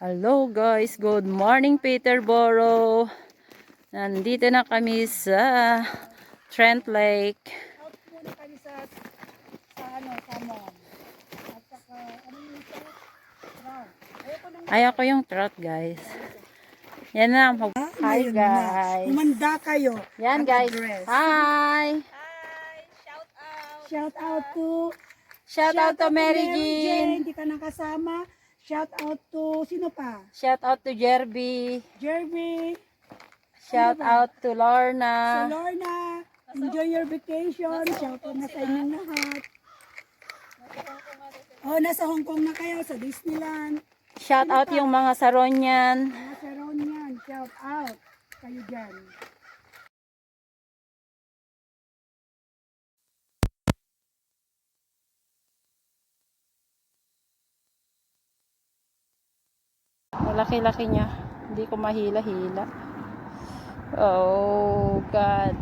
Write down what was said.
Hello guys, good morning Peterborough. Nandito na kami sa Trent Lake. Out muna kami sa mall. At saka, ano yung isa? Trout. Ayoko nang Ay, ako yung trout guys. Yan na. Hi ngayon guys. Humanda kayo. Yan At guys. address. Hi. Shout out to Shout out to Mary Jean. Hindi ka nakasama. Shout out to sino pa? Shout out to Jerby. Jeremy. Shout out to Sa Lorna. Lorna. Enjoy your vacation. Shout out na sa inyong lahat. Nasa Hong Kong na kayo sa Disneyland. Shout out yung mga Saronyan. Mga saron yan. Shout out kayo dyan. Malaki-laki niya. Hindi ko mahila-hila. Oh God.